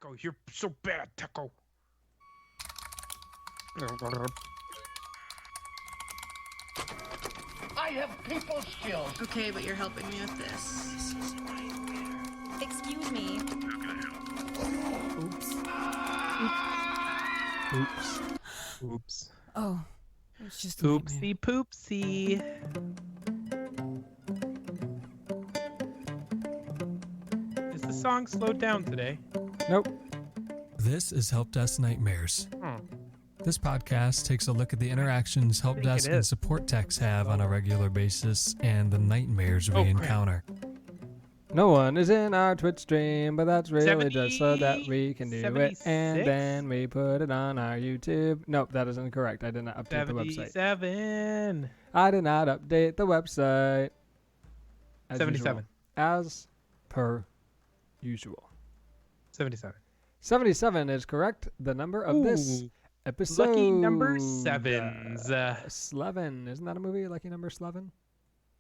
taco. You're so bad, taco. I have people skills. Okay, but you're helping me with this. Excuse me. Oops. Oops. Oh, it's just a nightmare. Oopsie poopsie. Is the song slowed down today? Nope. This is Help Desk Nightmares. This podcast takes a look at the interactions help think desk it and is. support techs have on a regular basis and the nightmares we Oh, crap. encounter. No one is in our Twitch stream, but that's really just so that we can do it. And 76? then we put it on our YouTube. Nope, that isn't correct. I did not update the website. 77. I did not update the website. As 77. usual. As per usual. 77. 77 is correct. The number of this Ooh, episode. Lucky number sevens. Slevin. Isn't that a movie? Lucky number Slevin?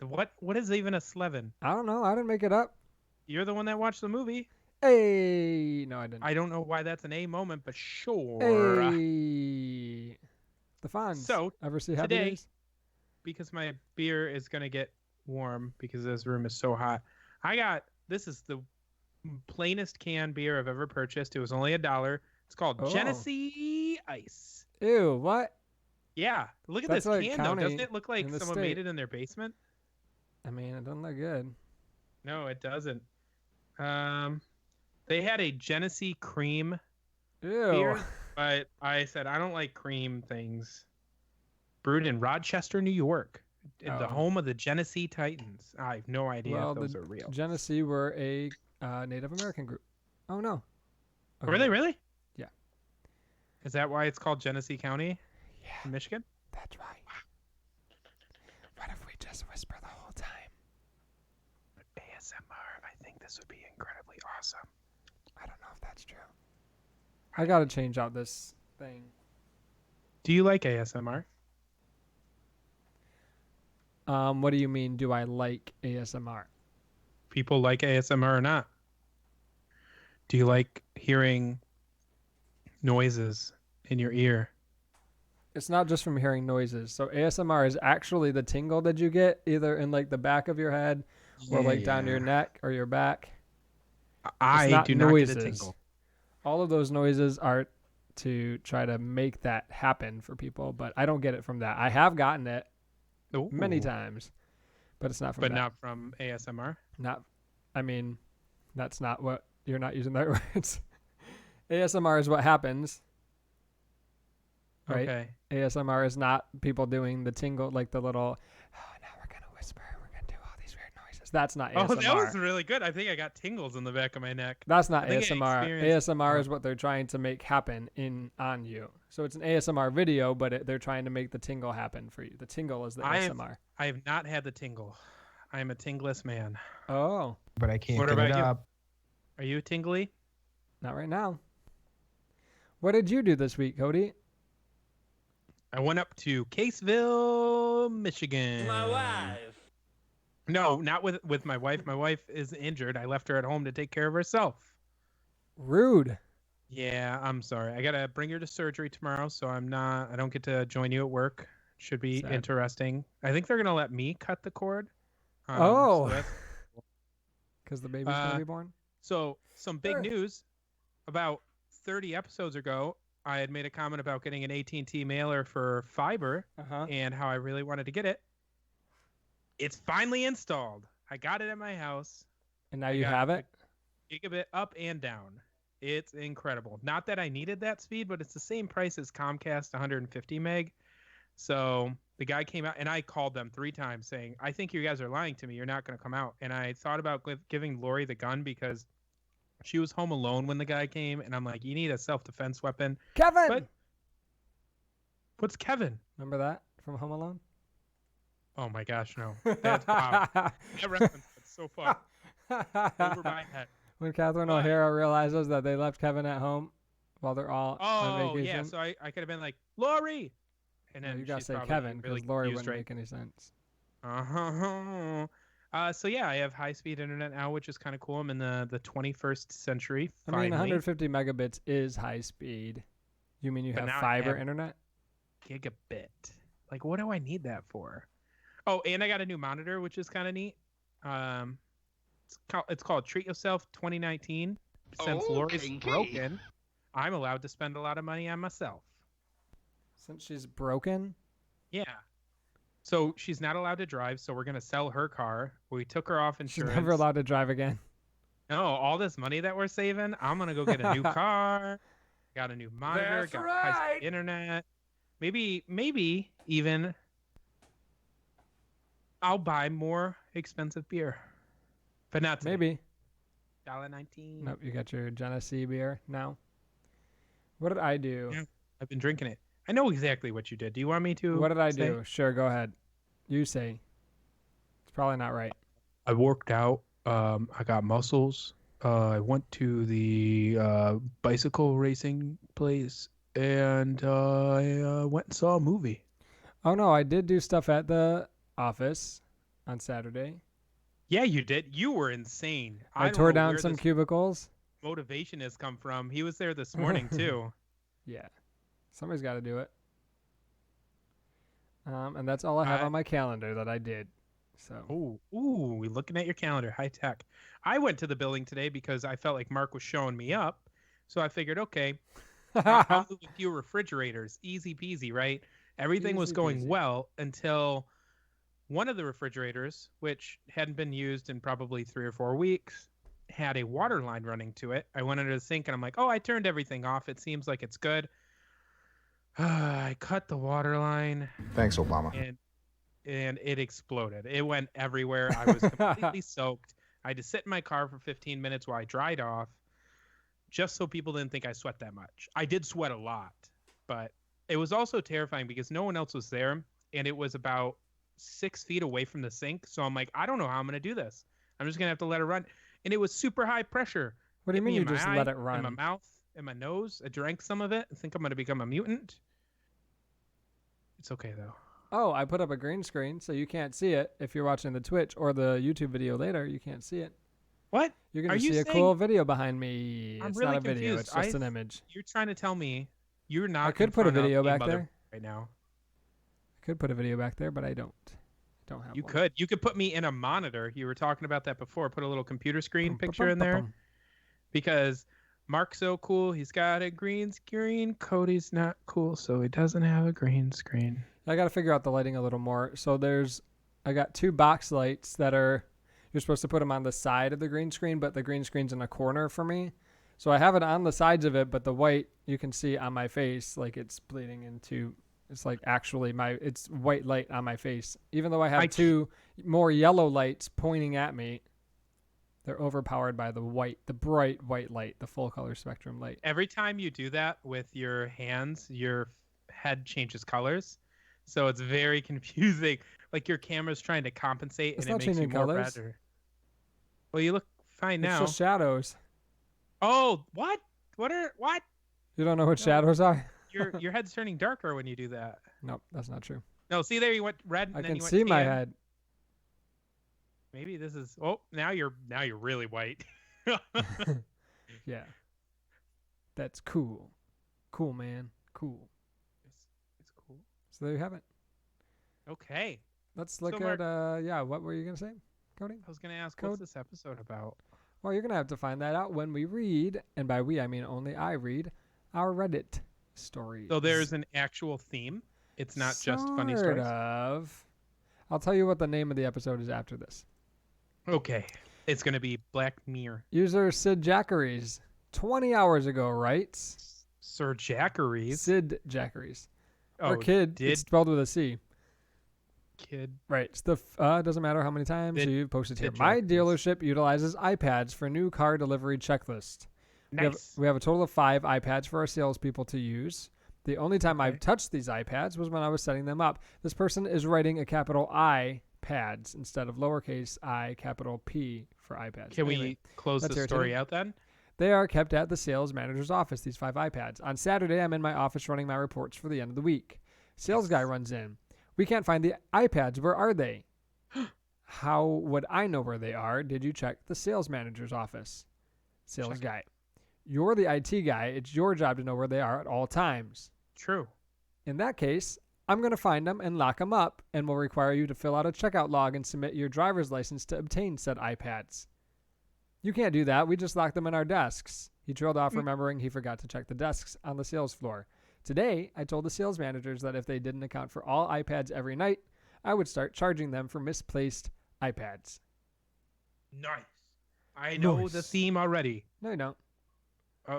What is even a slevin? I don't know. I didn't make it up. You're the one that watched the movie. Hey. No, I didn't. I don't know why that's an A moment, but sure. Hey. The Fonz. So, Ever see Happy today- Days? Because my beer is going to get warm because this room is so hot. This is the plainest canned beer I've ever purchased. It was only $1. It's called Oh. Genesee Ice. Ew, what? Yeah. Look at That's this like can, though. county Doesn't it look like in the someone state. made it in their basement? I mean, it doesn't look good. No, it doesn't. They had a Genesee cream Ew. beer, but I said I don't like cream things. Brewed in Rochester, New York, in the Oh. home of the Genesee Titans. I have no idea Well, if those the are real. Genesee were a Native American group. Oh, no. Were they really? Yeah. Is that why it's called Genesee County Yeah, in Michigan? that's right. What if we just whisper the whole time? ASMR. I think this would be incredibly awesome. I don't know if that's true. I gotta change out this thing. Do you like ASMR? What do you mean, do I like ASMR? People like ASMR or not? Do you like hearing noises in your ear? It's not just from hearing noises. So ASMR is actually the tingle that you get either in like the back of your head or like down your neck or your back. I not do not noises. get a tingle. All of those noises are to try to make that happen for people, but I don't get it from that. I have gotten it many Ooh. times, but it's not from But that. not from ASMR? I mean, that's not what, you're not using the right words. ASMR is what happens, right? Okay. ASMR is not people doing the tingle, like the little, oh, now we're going to whisper, we're going to do all these weird noises. That's not ASMR. Oh, that was really good. I think I got tingles in the back of my neck. That's not I think I ASMR. experienced- ASMR is what they're trying to make happen on you. So it's an ASMR video, but they're trying to make the tingle happen for you. The tingle is the ASMR. I have not had the tingle. I am a tingless man. Oh, But I can't What get about it you? up. Are you tingly? not right now. What did you do this week, Cody? I went up to Caseville, Michigan. My wife. No, not with my wife. My wife is injured. I left her at home to take care of herself. Rude. Yeah, I'm sorry. I gotta bring her to surgery tomorrow, so I don't get to join you at work. Should be Sad. interesting. I think they're gonna let me cut the cord. Oh. So, that's- Because the baby's going to be born? so some big Sure. news. About 30 episodes ago, I had made a comment about getting an AT&T mailer for fiber Uh-huh. and how I really wanted to get it. It's finally installed. I got it at my house. And now I you got have it? Gigabit up and down. It's incredible. Not that I needed that speed, but it's the same price as Comcast 150 meg. So the guy came out and I called them 3 times saying, I think you guys are lying to me. You're not going to come out. And I thought about giving Lori the gun because she was home alone when the guy came. And I'm like, you need a self-defense weapon. Kevin! But what's Kevin? Remember that from Home Alone? Oh my gosh, no. That's wow. That reference went so far over my head. When Catherine But- O'Hara realizes that they left Kevin at home while they're all on Oh, vacation. yeah. So I could have been like, Lori! And No, then you gotta she's say probably Kevin because really Lori confused wouldn't right make any sense. So yeah, I have high-speed internet now, which is kind of cool. I'm in the 21st century. I mean, Finally. 150 megabits is high speed. You mean you But have now I fiber have- internet? Gigabit. Like, what do I need that for? Oh, and I got a new monitor, which is kind of neat. It's called Treat Yourself 2019. Since Lori's broken, I'm allowed to spend a lot of money on myself. Since she's broken? Yeah. So she's not allowed to drive, so we're gonna sell her car. We took her off She's insurance. never allowed to drive again. No, all this money that we're saving, I'm gonna go get a new car. Got a new monitor. That's got right. high-speed internet. Maybe even I'll buy more expensive beer, but not today. Maybe. $1.19. Nope, you got your Genesee beer now. What did I do? Yeah. I've been drinking it. I know exactly what you did. Do you want me to? What did I say? do? Sure, go ahead. You say. It's probably not right. I worked out. I got muscles. I went to the bicycle racing place, and I went and saw a movie. Oh, no, I did do stuff at the office on Saturday. Yeah, you did. You were insane. I don't tore know down where some this cubicles. motivation has come from. He was there this morning too. Yeah. Somebody's got to do it. And that's all I have on my calendar that I did. So. Ooh, looking at your calendar, high tech. I went to the building today because I felt like Mark was showing me up. So I figured, okay, I'll move a few refrigerators. Easy peasy, right? Everything was Easy going peasy. well until one of the refrigerators, which hadn't been used in probably 3 or 4 weeks, had a water line running to it. I went under the sink and I'm like, oh, I turned everything off. It seems like it's good. I cut the water line. Thanks, Obama. And it exploded. It went everywhere. I was completely soaked. I had to sit in my car for 15 minutes while I dried off, just so people didn't think I sweat that much. I did sweat a lot, but it was also terrifying because no one else was there, and it was about 6 feet away from the sink. So I'm like, I don't know how I'm going to do this. I'm just going to have to let it run. And it was super high pressure. What do you Hit me mean you in my just eye, let it run? in my mouth, in my nose. I drank some of it. I think I'm going to become a mutant. It's okay, though. Oh, I put up a green screen so you can't see it. If you're watching the Twitch or the YouTube video later, you can't see it. What? You're going Are to you see a saying- cool video behind me. I'm It's really not a video. confused. It's just an image. You're trying to tell me you're not. I could in put a front of video back mother there. right now. I could put a video back there, but I don't. Don't have You one. could. You could put me in a monitor. You were talking about that before. Put a little computer screen picture in there because Mark's so cool. He's got a green screen. Cody's not cool, so he doesn't have a green screen. I got to figure out the lighting a little more. So I got 2 box lights that are, you're supposed to put them on the side of the green screen, but the green screen's in a corner for me. So I have it on the sides of it, but the white you can see on my face, like it's bleeding into, it's like actually it's white light on my face. Even though I have 2 more yellow lights pointing at me, they're overpowered by the bright white light, the full color spectrum light. Every time you do that with your hands, your head changes colors. So it's very confusing. Like your camera's trying to compensate It's and not it makes you changing more colors. red. Well, you look fine now. It's just shadows. Oh, what? What? You don't know what shadows are? Your head's turning darker when you do that. Nope, that's not true. No, see there, you went red. And I then can you went see my tan. head. Maybe this is. Oh, now you're really white. Yeah. That's cool. Cool, man. Cool. It's cool. So there you have it. Okay. Let's look Mark- at what were you going to say, Cody? I was gonna ask, Code. what's this episode about? Well, you're going to have to find that out when we read, and by we I mean only I read, our Reddit stories. So there's an actual theme. It's not just funny Sort stories. of. I'll tell you what the name of the episode is after this. Okay. It's gonna be Black Mirror. User Sid Jackeries, 20 hours ago, writes. Sir Jackeries. Sid Jackeries. Oh, Or kid. did It's spelled with a C. kid. Right. It's the doesn't matter how many times Sid- you've posted here. Sid My Jackeries. dealership utilizes iPads for new car delivery checklist. Nice. We have a total of 5 iPads for our salespeople to use. The only time Okay. I've touched these iPads was when I was setting them up. This person is writing a capital I pads instead of lowercase I, capital P for iPads. Can Anyway, we close that's the story irritating. out then? they are kept at the sales manager's office, these 5 iPads. On Saturday, I'm in my office running my reports for the end of the week. Sales guy runs in. We can't find the iPads. Where are they? How would I know where they are? Did you check the sales manager's office? Sales Check it. guy. You're the IT guy. It's your job to know where they are at all times. True. In that case, I'm going to find them and lock them up and will require you to fill out a checkout log and submit your driver's license to obtain said iPads. You can't do that. We just locked them in our desks. He trailed off, remembering he forgot to check the desks on the sales floor. Today, I told the sales managers that if they didn't account for all iPads every night, I would start charging them for misplaced iPads. Nice. I know Nice. the theme already. No, you don't.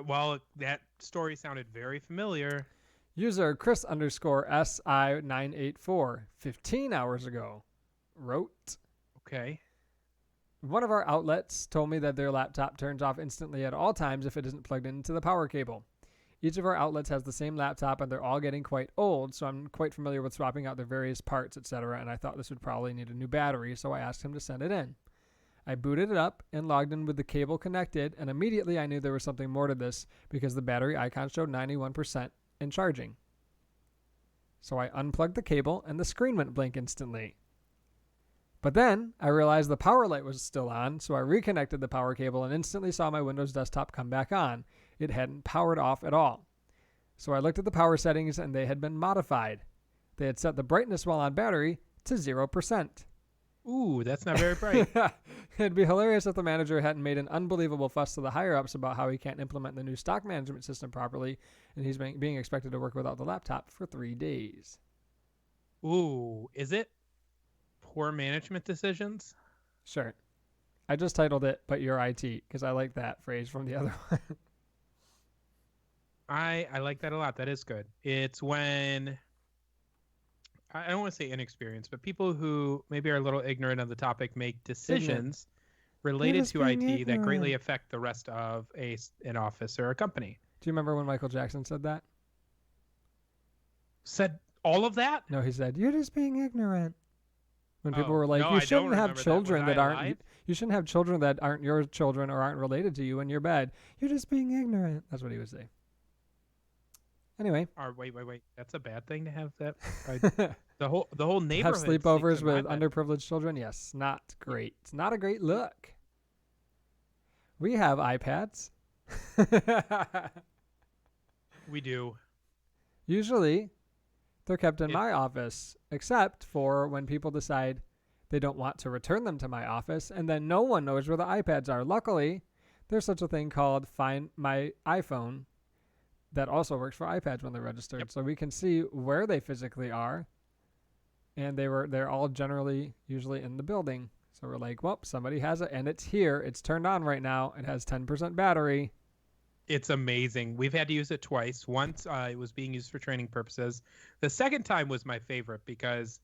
Well, that story sounded very familiar. User Chris_SI984, 15 hours ago, wrote, Okay. one of our outlets told me that their laptop turns off instantly at all times if it isn't plugged into the power cable. Each of our outlets has the same laptop and they're all getting quite old, so I'm quite familiar with swapping out their various parts, etc., and I thought this would probably need a new battery, so I asked him to send it in. I booted it up and logged in with the cable connected, and immediately I knew there was something more to this because the battery icon showed 91% and charging. So I unplugged the cable and the screen went blank instantly. But then I realized the power light was still on, so I reconnected the power cable and instantly saw my Windows desktop come back on. It hadn't powered off at all. So I looked at the power settings and they had been modified. They had set the brightness while on battery to 0%. Ooh, that's not very bright. It'd be hilarious if the manager hadn't made an unbelievable fuss to the higher-ups about how he can't implement the new stock management system properly, and he's being expected to work without the laptop for 3 days. Ooh, is it poor management decisions? Sure. I just titled it, but you're IT, because I like that phrase from the other one. I like that a lot. That is good. It's when, I don't want to say inexperienced, but people who maybe are a little ignorant of the topic make decisions related to IT that greatly affect the rest of an office or a company. Do you remember when Michael Jackson said that? Said all of that? No, he said, you're just being ignorant. When people Oh, were like, no, you I don't shouldn't have remember that. children Was that I aren't alive? you shouldn't have children that aren't your children or aren't related to you in your bed. You're just being ignorant. That's what he would say. Anyway, Or wait. That's a bad thing to have that. The whole have neighborhood sleepovers sleeps in my with bed. underprivileged children? Yes, not great. It's not a great look. We have iPads. We do. Usually, they're kept in my office, except for when people decide they don't want to return them to my office, and then no one knows where the iPads are. Luckily, there's such a thing called Find My iPhone that also works for iPads when they're registered, Yep. so we can see where they physically are, and they're all generally usually in the building. So we're like, well, somebody has it, and it's here. It's turned on right now. It has 10% battery. It's amazing. We've had to use it twice. Once it was being used for training purposes. The second time was my favorite because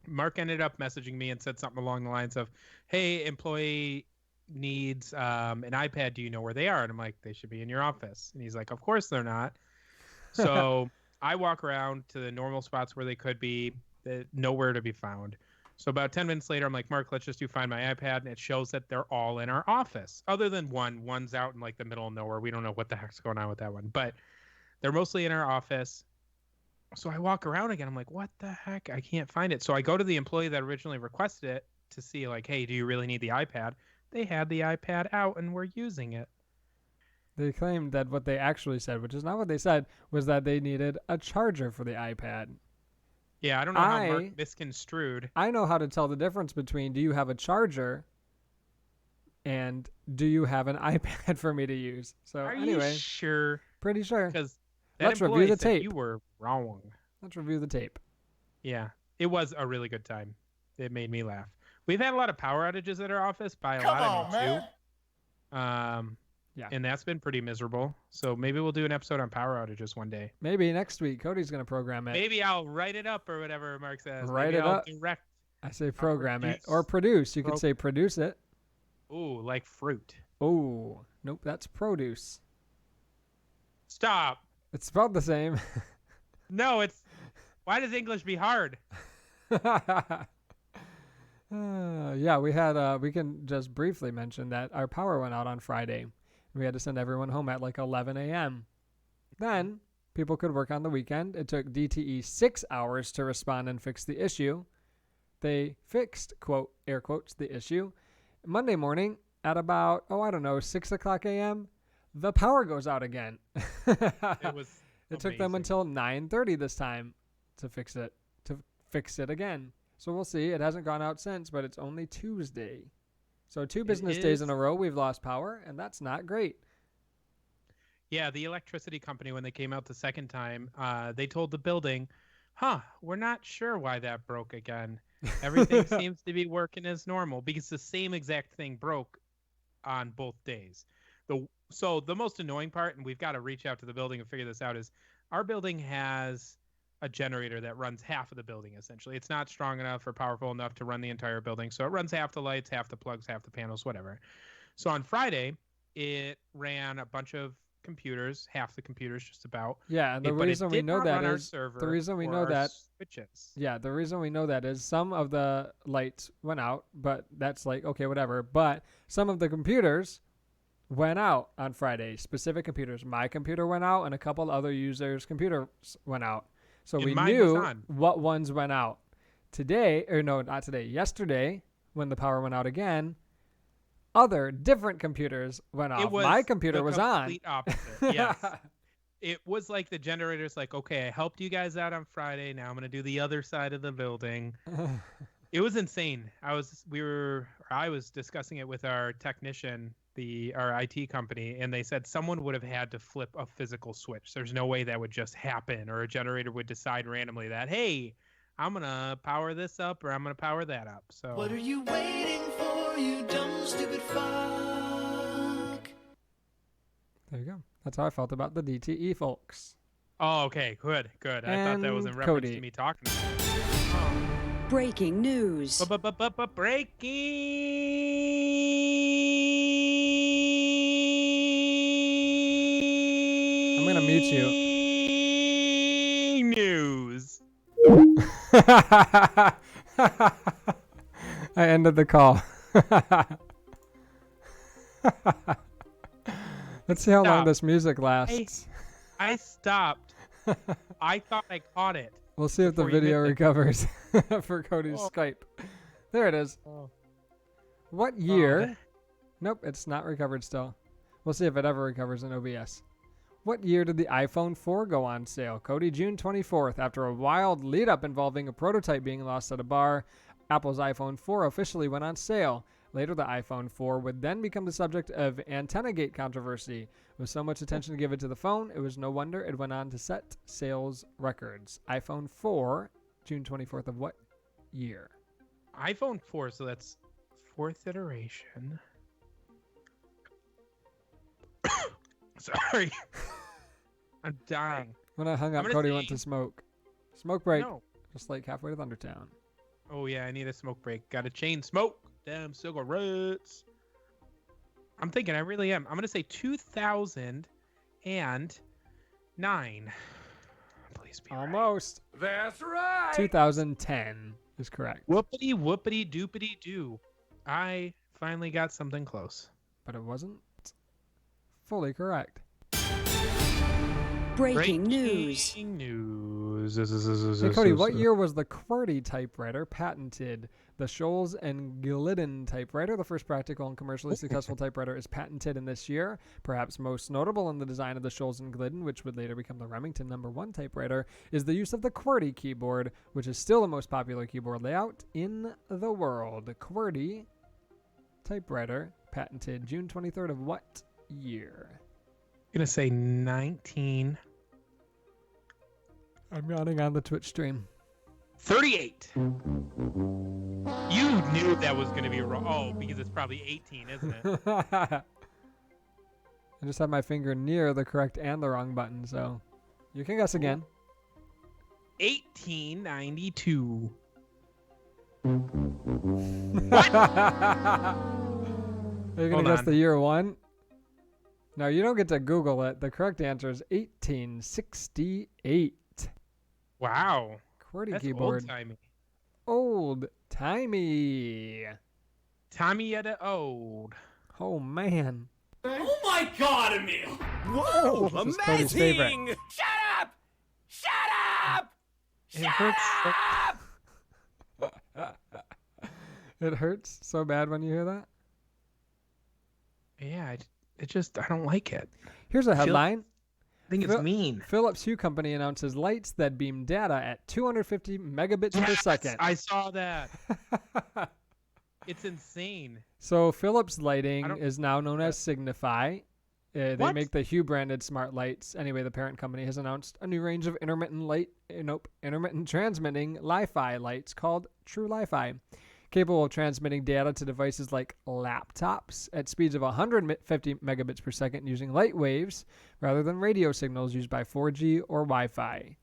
Mark ended up messaging me and said something along the lines of, hey, employee needs an iPad. Do you know where they are? And I'm like, they should be in your office. And he's like, of course they're not. So I walk around to the normal spots where they could be, nowhere to be found. So about 10 minutes later, I'm like, Mark, let's just do Find My iPad. And it shows that they're all in our office, other than one. One's out in like the middle of nowhere. We don't know what the heck's going on with that one, but they're mostly in our office. So I walk around again. I'm like, what the heck? I can't find it. So I go to the employee that originally requested it to see like, hey, do you really need the iPad? They had the iPad out and were using it. They claimed that what they actually said, which is not what they said, was that they needed a charger for the iPad. Yeah, I don't know how Mark misconstrued. I know how to tell the difference between do you have a charger and do you have an iPad for me to use. So Are anyway, you sure? pretty sure. Because that Let's review employee the said tape. you were wrong. Let's review the tape. Yeah, it was a really good time. It made me laugh. We've had a lot of power outages at our office by a Come lot on, of man. you too. Yeah. And that's been pretty miserable. So maybe we'll do an episode on power outages one day. Maybe next week Cody's going to program it. Maybe I'll write it up or whatever Mark says. Write Maybe it I'll up. Direct. I say program it produce. or produce. You could say produce it. Ooh, like fruit. Oh, nope, that's produce. Stop. It's spelled the same. No, it's. Why does English be hard? Yeah, we had. We can just briefly mention that our power went out on Friday. We had to send everyone home at like 11 a.m. Then people could work on the weekend. It took DTE 6 hours to respond and fix the issue. They fixed, quote, air quotes, the issue. Monday morning at about, 6 o'clock a.m., the power goes out again. It took them until 9:30 this time to fix it again. So we'll see. It hasn't gone out since, but it's only Tuesday. So 2 business days in a row we've lost power, and that's not great. Yeah, the electricity company, when they came out the second time, they told the building, we're not sure why that broke again. Everything seems to be working as normal, because the same exact thing broke on both days. So the most annoying part, and we've got to reach out to the building and figure this out, is our building has a generator that runs half of the building, essentially. It's not strong enough or powerful enough to run the entire building. So it runs half the lights, half the plugs, half the panels, whatever. So on Friday, it ran a bunch of computers, half the computers just about. Yeah, and the reason we know that is switches. Yeah, the reason we know that is some of the lights went out, but that's like, okay, whatever. But some of the computers went out on Friday, specific computers. My computer went out, and a couple other users' computers went out. So we knew what ones went out. Yesterday, when the power went out again, different computers went off. My computer was on. Complete opposite. Yes. It was like the generator's like, okay, I helped you guys out on Friday. Now I'm going to do the other side of the building. It was insane. I was discussing it with our technician, our IT company, and they said someone would have had to flip a physical switch. There's no way that would just happen, or a generator would decide randomly that, hey, I'm going to power this up or I'm going to power that up. So what are you waiting for, you dumb, stupid fuck? There you go. That's how I felt about the DTE folks. Oh, okay. Good. I thought that was in reference to me talking about it. Breaking news. I'm going to mute you. News. I ended the call. Let's see how long this music lasts. I stopped. I thought I caught it. We'll see if the video recovers for Cody's Skype. There it is. What year? Nope, it's not recovered still. We'll see if it ever recovers in OBS. What year did the iPhone 4 go on sale? Cody, June 24th. After a wild lead-up involving a prototype being lost at a bar, Apple's iPhone 4 officially went on sale. Later, the iPhone 4 would then become the subject of AntennaGate controversy. With so much attention given to the phone, it was no wonder it went on to set sales records. iPhone 4, June 24th of what year? iPhone 4, so that's 4th iteration. Sorry. I'm dying. When I hung up, Cody went to smoke. Smoke break. No. Just like halfway to Thundertown. Oh, yeah, I need a smoke break. Got a chain smoke. Damn cigarettes. I'm thinking, I really am. I'm going to say 2009. Please be almost. Right. That's right. 2010 is correct. Whoopity whoopity doopity doo. I finally got something close. But it wasn't fully correct. Breaking news. Hey, Cody, what year was the QWERTY typewriter patented? The Scholes and Glidden typewriter, the first practical and commercially successful typewriter, is patented in this year. Perhaps most notable in the design of the Scholes and Glidden, which would later become the Remington #1 typewriter, is the use of the QWERTY keyboard, which is still the most popular keyboard layout in the world. QWERTY typewriter, patented June 23rd of what year? I'm going to say 19. I'm yawning on the Twitch stream. 38. You knew that was going to be wrong. Oh, because it's probably 18, isn't it? I just had my finger near the correct and the wrong button, so you can guess again. 1892. What? Are you going to guess the year one? No, you don't get to Google it. The correct answer is 1868. Wow. QWERTY That's keyboard. Old-timey. Old-timey. Tommy at the old. Oh, man. Oh my God, Emil! Whoa, this is Cody's favorite. Shut up! Shut up! It hurts. Shut up! It hurts so bad when you hear that. Yeah, I don't like it. Here's a headline. I think it's mean. Philips Hue Company announces lights that beam data at 250 megabits per second. I saw that. It's insane. So Philips Lighting is now known as Signify. They What? make the Hue branded smart lights. Anyway, the parent company has announced a new range of intermittent transmitting Li-Fi lights called True Li-Fi, capable of transmitting data to devices like laptops at speeds of 150 megabits per second using light waves rather than radio signals used by 4G or Wi-Fi.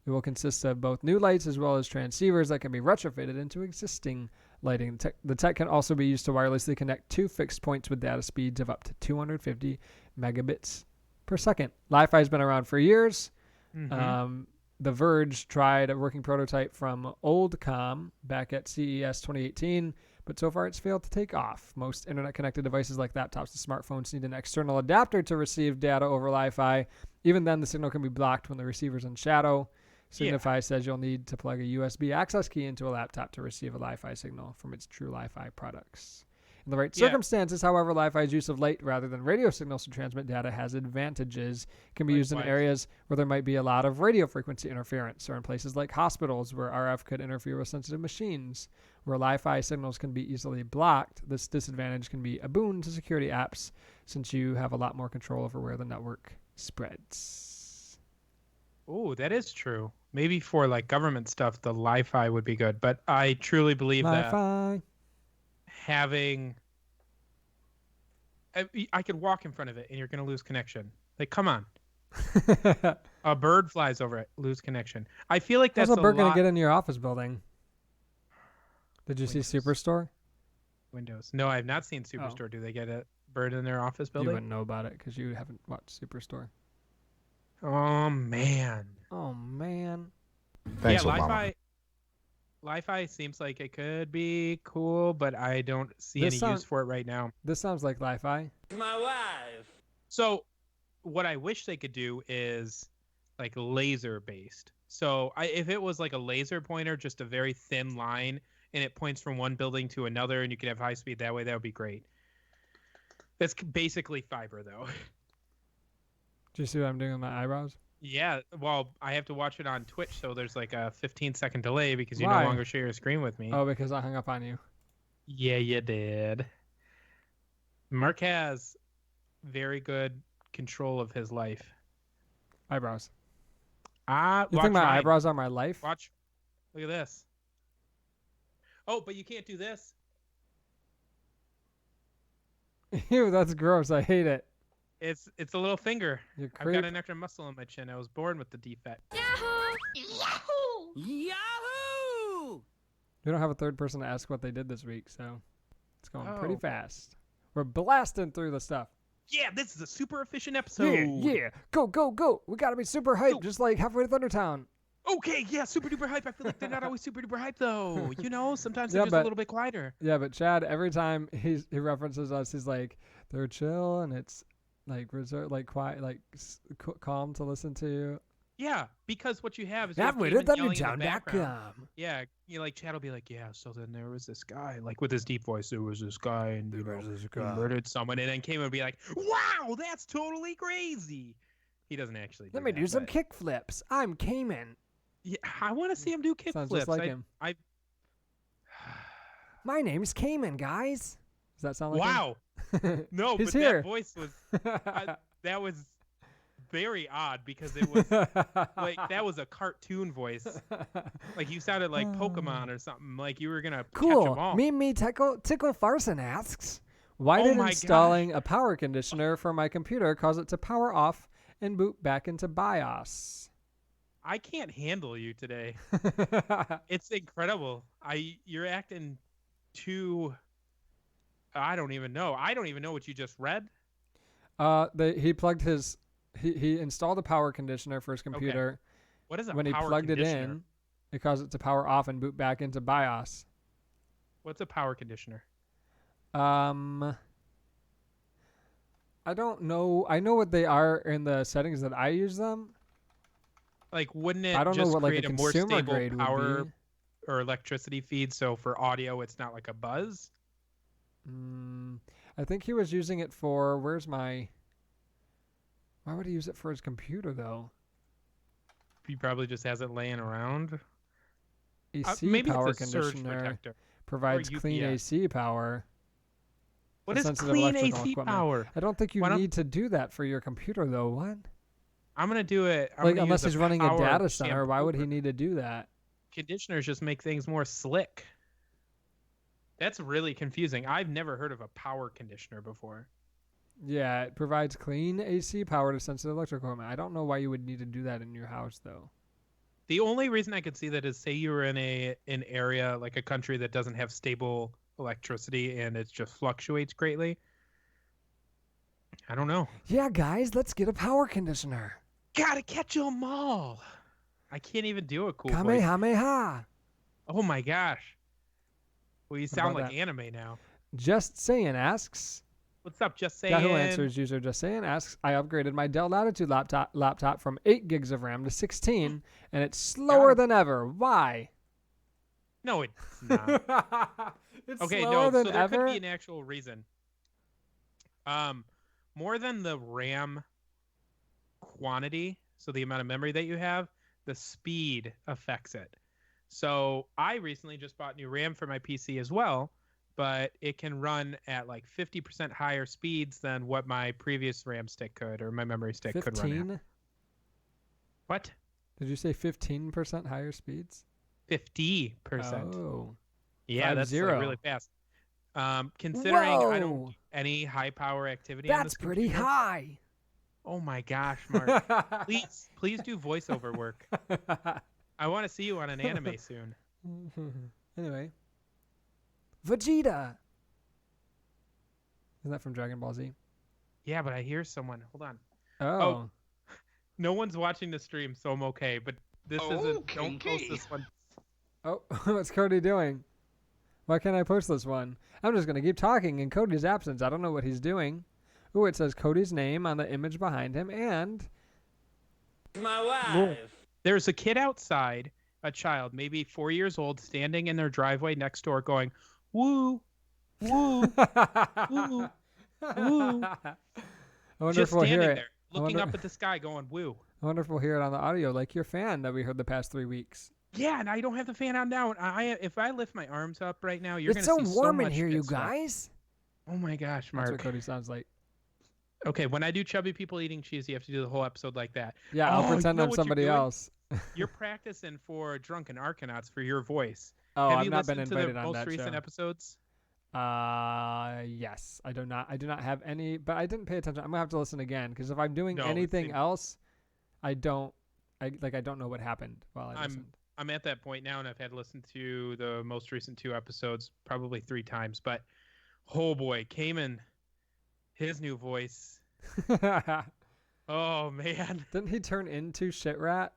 It will consist of both new lights as well as transceivers that can be retrofitted into existing lighting. The tech can also be used to wirelessly connect two fixed points with data speeds of up to 250 megabits per second. Li-Fi has been around for years. Mm-hmm. The Verge tried a working prototype from Oldcom back at CES 2018, but so far it's failed to take off. Most internet-connected devices like laptops and smartphones need an external adapter to receive data over Li-Fi. Even then, the signal can be blocked when the receiver's in shadow. Signify says you'll need to plug a USB access key into a laptop to receive a Li-Fi signal from its True Li-Fi products. In the right circumstances, however, Li-Fi's use of light rather than radio signals to transmit data has advantages. It can be used in areas where there might be a lot of radio frequency interference, or in places like hospitals where RF could interfere with sensitive machines. Where Li-Fi signals can be easily blocked, this disadvantage can be a boon to security apps since you have a lot more control over where the network spreads. Oh, that is true. Maybe for like government stuff, the Li-Fi would be good. But I truly believe that having, I could walk in front of it and you're going to lose connection. Like, come on. A bird flies over it, lose connection. I feel like that's how's a bird going to get in your office building? Did you see Superstore? Windows. No, I have not seen Superstore. Do they get a bird in their office building? You wouldn't know about it because you haven't watched Superstore. Oh, man. Thanks, yeah, Obama. Li-Fi seems like it could be cool, but I don't see any use for it right now. This sounds like Li-Fi. My wife. So what I wish they could do is like laser based. So if it was like a laser pointer, just a very thin line, and it points from one building to another, and you could have high speed that way, that would be great. That's basically fiber, though. Do you see what I'm doing with my eyebrows? Yeah, well, I have to watch it on Twitch, so there's like a 15-second delay because you Why? no longer share your screen with me. Oh, because I hung up on you. Yeah, you did. Mark has very good control of his life. Eyebrows. You think my eyebrows are my life? Watch. Look at this. Oh, but you can't do this. Ew, that's gross. I hate it. It's a little finger. You I've creep. got an extra muscle in my chin. I was born with the defect. Yahoo! We don't have a third person to ask what they did this week, so it's going pretty fast. We're blasting through the stuff. Yeah, this is a super efficient episode. Yeah. Go, go, go. We got to be super hyped, just like Halfway to Thundertown. Okay, yeah, super duper hype. I feel like they're not always super duper hype though. You know, sometimes they're just a little bit quieter. Yeah, but Chad, every time he references us, he's like, they're chill and it's like reserved, like quiet, like calm to listen to. Yeah, because what you have is Halfway to Thundertown.com. Yeah, like Chad will be like, yeah, so then there was this guy, like with his deep voice, there was this guy and he murdered someone, and then Cayman would be like, wow, that's totally crazy. He doesn't actually. Let me do some kick flips. I'm Cayman. Yeah, I want to see him do kick Sounds flips. just like him. My name's Cayman, guys. Does that sound like wow. him? No, He's but here. that voice was that was very odd because it was like that was a cartoon voice. Like you sounded like Pokemon or something. Like you were gonna catch them all. Cool. Me Tickle Farson asks, why did installing a power conditioner for my computer cause it to power off and boot back into BIOS? I can't handle you today. It's incredible. You're acting too. I don't even know. I don't even know what you just read. He plugged his. He installed a power conditioner for his computer. Okay. What is a when power he plugged conditioner? it in, it caused it to power off and boot back into BIOS. What's a power conditioner? I don't know. I know what they are in the settings that I use them. Like, wouldn't it I don't know just what like create a a more consumer stable grade power would be. or electricity feed, so for audio it's not like a buzz. I think he was using it for, why would he use it for his computer though? He probably just has it laying around. AC maybe power it's a surge conditioner protector. provides Or clean UPS. AC power. What for is sensitive clean electrical AC equipment. power? I don't think you Why don't- need to do that for your computer though. What? I'm gonna do it. I'm Like gonna unless use he's running a power data center, why would he shampoo. need to do that? Conditioners just make things more slick. That's really confusing. I've never heard of a power conditioner before. Yeah, it provides clean AC power to sensitive electrical equipment. I don't know why you would need to do that in your house though. The only reason I could see that is say you were in an area like a country that doesn't have stable electricity and it just fluctuates greatly. I don't know. Yeah, guys, let's get a power conditioner. Gotta catch 'em all. I can't even do a cool voice. Kamehameha. Oh my gosh. Well, you sound about like that? anime now. Just saying asks. What's up, just saying? Yahoo Answers user Just Saying asks, I upgraded my Dell Latitude laptop from 8 gigs of RAM to 16, and it's slower than ever. Why? No, it's not. It's Okay, slower no, than so there ever. could be an actual reason. More than the RAM quantity, so the amount of memory that you have, the speed affects it. So I recently just bought new RAM for my PC as well, but it can run at like 50% higher speeds than what my previous RAM stick could, or my memory stick could run 15? at. What? Did you say 15% higher speeds? 50%. Oh. Yeah, that's like 50. really fast. Considering I don't Whoa. do any high power activity on That's this pretty computer. high. Oh my gosh, Mark. please do voiceover work. I want to see you on an anime soon. Anyway. Vegeta. Isn't that from Dragon Ball Z? Yeah, but I hear someone. Hold on. Oh. No one's watching the stream, so I'm okay. But this isn't. Don't post this one. Oh, what's Cody doing? Why can't I post this one? I'm just going to keep talking in Cody's absence. I don't know what he's doing. Ooh, it says Cody's name on the image behind him, and... My wife. There's a kid outside, a child, maybe 4 years old, standing in their driveway next door going, woo, woo, woo, woo. I wonder Just if we'll standing hear it. there, looking up at the sky going, woo. I wonder if we'll hear it on the audio like your fan that we heard the past 3 weeks. Yeah, and I don't have the fan on now. If I lift my arms up right now, you're It's going to so see warm so in much here, you good stuff. guys. Oh my gosh, That's what Mark. Cody sounds like. Okay, when I do chubby people eating cheese, you have to do the whole episode like that. Yeah, I'll Oh, pretend you know I'm what you're somebody doing? else. You're practicing for Drunken Arcanauts for your voice. Oh, have I've you not been listened to invited the on most that recent show. episodes? Yes. I do not have any, but I didn't pay attention. I'm gonna have to listen again because if I'm doing No, anything same. else, I don't know what happened while I listened. I'm at that point now, and I've had to listen to the most recent 2 episodes probably 3 times. But oh boy, Cayman, his new voice. Oh man. Didn't he turn into Shit Rat?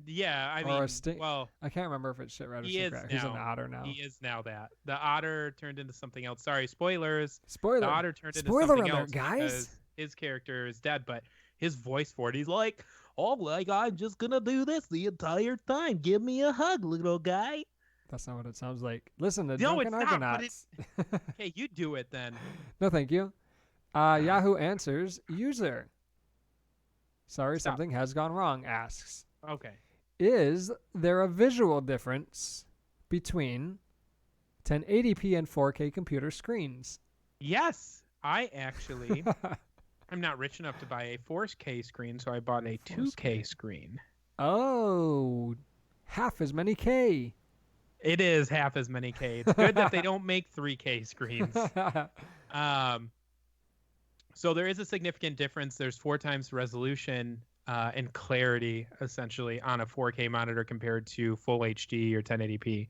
Yeah, I Or a mean, well, I can't remember if it's Shit Rat or he Shit is Rat. He's an now. otter now. He is now that. The otter turned into something else. Sorry, spoilers. Spoiler. The otter turned into Spoiler something alert, else guys. because his character is dead, but his voice for it, he's like, oh, like, I'm just gonna do this the entire time. Give me a hug, little guy. That's not what it sounds like. Listen to No, Drunken it's not, but Argonauts. Hey, you do it then. No, thank you. Yahoo Answers user. Sorry, Stop. something has gone wrong. Asks, Okay. is there a visual difference between 1080p and 4K computer screens? Yes, I actually, I'm not rich enough to buy a 4K screen, so I bought a 2K screen. Oh, half as many K. It is half as many K. It's good that they don't make 3K screens. So there is a significant difference. There's 4 times resolution and clarity, essentially, on a 4K monitor compared to full HD or 1080p.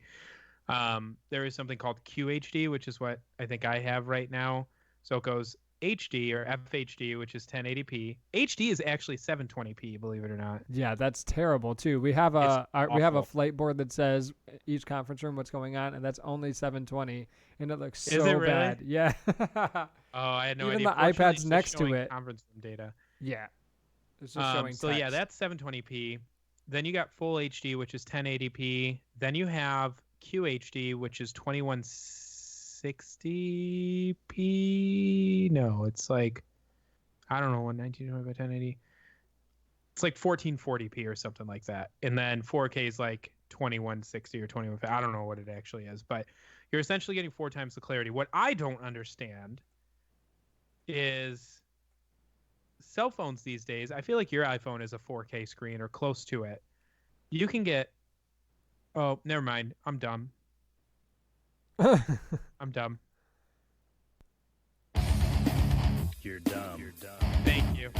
There is something called QHD, which is what I think I have right now. So it goes HD or FHD, which is 1080p. HD is actually 720p, believe it or not. Yeah, that's terrible too. We have a It's we have a awful. flight board that says each conference room what's going on, and that's only 720, and it looks so Is it really? bad. Yeah. Oh, I had no Even idea. the Fortunately, iPad's it's just next to showing it. Conference room data. Yeah. It's just showing So yeah, text. that's 720p. Then you got full HD, which is 1080p. Then you have QHD, which is 2160p. No, it's like, I don't know, 119 by 1080. It's like 1440p or something like that. And then 4K is like 2160 or 2150. I don't know what it actually is, but you're essentially getting 4 times the clarity. What I don't understand is cell phones these days. I feel like your iPhone is a 4K screen or close to it. You can get, oh, never mind. I'm dumb. I'm dumb. You're dumb. You're dumb. Thank you.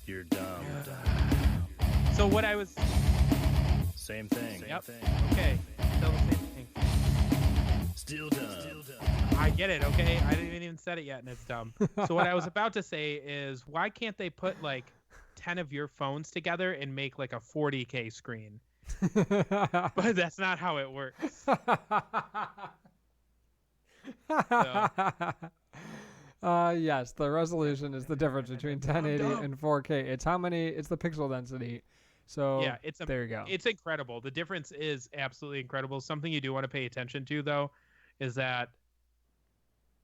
You're dumb. So what I was... Same thing. Yep. Same thing. Okay. Still the same thing. Still dumb. Still dumb. I get it, okay? I didn't even said it yet, and it's dumb. So what I was about to say is, why can't they put, like, 10 of your phones together and make, like, a 40K screen? But that's not how it works. Yes, the resolution is the difference between 1080 and 4K. It's how many, it's the pixel density. So yeah, there you go. It's incredible. The difference is absolutely incredible. Something you do want to pay attention to, though, is that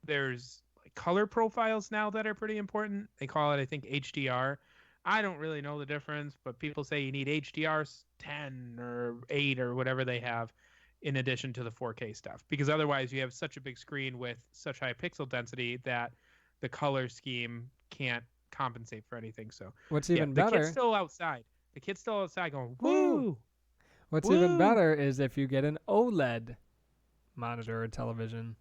there's like color profiles now that are pretty important. They call it, I think, HDR. I don't really know the difference, but people say you need HDR 10 or 8 or whatever they have in addition to the 4K stuff, because otherwise you have such a big screen with such high pixel density that the color scheme can't compensate for anything. So what's even better, the kid's still outside. The kid's still outside going, woo! What's woo! Even better is if you get an OLED monitor or television.